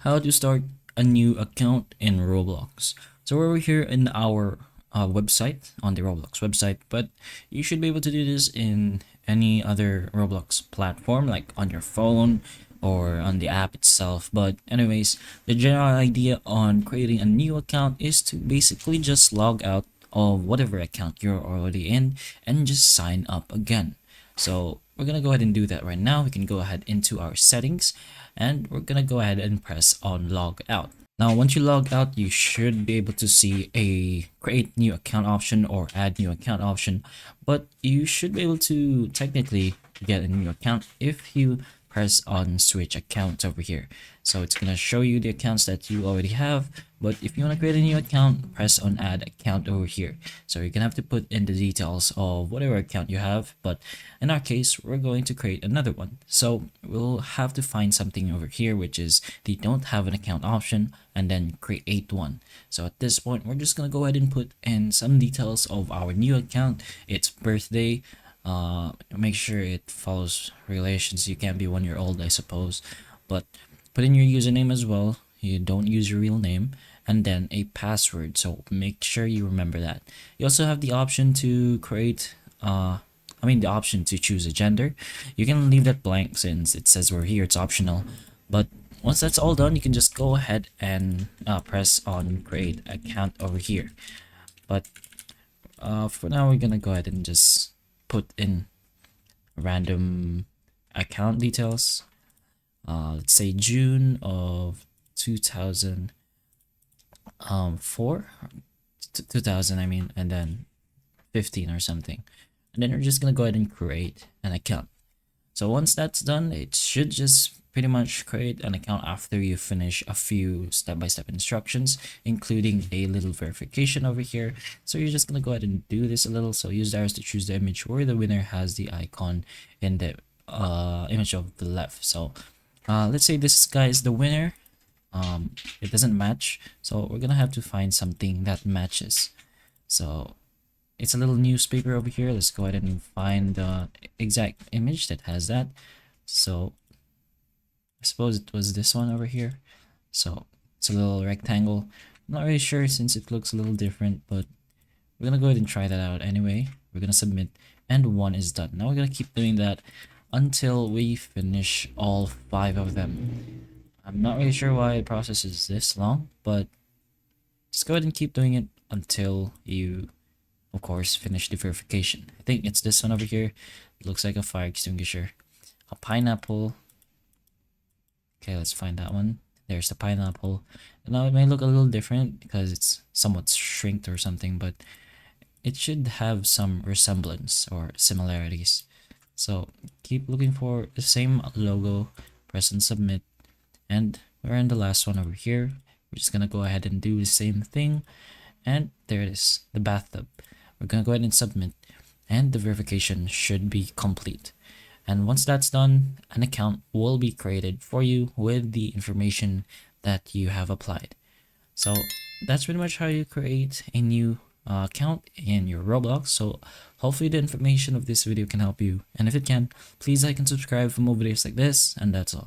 How to start a new account in Roblox. So we're here in our website, on the Roblox website, but you should be able to do this in any other Roblox platform, like on your phone or on the app itself. But anyways, the general idea on creating a new account is to basically just log out of whatever account you're already in and just sign up again. So we're gonna go ahead and do that right now. We can go ahead into our settings and we're gonna go ahead and press on log out. Now once you log out, you should be able to see a create new account option or add new account option, but you should be able to technically get a new account if you press on switch accounts over here. So it's gonna show you the accounts that you already have, but if you want to create a new account, press on add account over here. So you're gonna have to put in the details of whatever account you have, but in our case, we're going to create another one. So we'll have to find something over here, which is the don't have an account option and then create one. So at this point, we're just gonna go ahead and put in some details of our new account, its birthday, make sure it follows regulations. You can't be 1 year old, I suppose, but put in your username as well. You don't use your real name, and then a password, so make sure you remember that. You also have the option to create the option to choose a gender. You can leave that blank since it says we're here, it's optional, but once that's all done, you can just go ahead and press on create account over here. But for now, we're gonna go ahead and just put in random account details. Let's say June of 2004, 2000 I mean, and then 15 or something, and then we're just gonna go ahead and create an account. So once that's done, it should just pretty much create an account after you finish a few step-by-step instructions, including a little verification over here. So you're just gonna go ahead and do this a little. So use the arrows to choose the image where the winner has the icon in the image of the left. So let's say this guy is the winner. It doesn't match, so we're gonna have to find something that matches. So it's a little newspaper over here. Let's go ahead and find the exact image that has that. So I suppose it was this one over here. So it's a little rectangle. I'm not really sure since it looks a little different, but we're gonna go ahead and try that out anyway. We're gonna submit, and one is done. Now we're gonna keep doing that until we finish all 5 of them. I'm not really sure why the process is this long, but just go ahead and keep doing it until you, of course, finish the verification. I think it's this one over here. It looks like a fire extinguisher. A pineapple. Okay, let's find that one. There's the pineapple. Now it may look a little different because it's somewhat shrinked or something, but it should have some resemblance or similarities. So keep looking for the same logo, press and submit, and we're in the last one over here. We're just gonna go ahead and do the same thing, and there it is, the bathtub. We're gonna go ahead and submit, and the verification should be complete. And once that's done, an account will be created for you with the information that you have applied. So that's pretty much how you create a new account in your Roblox. So hopefully the information of this video can help you, and if it can, please like and subscribe for more videos like this, and that's all.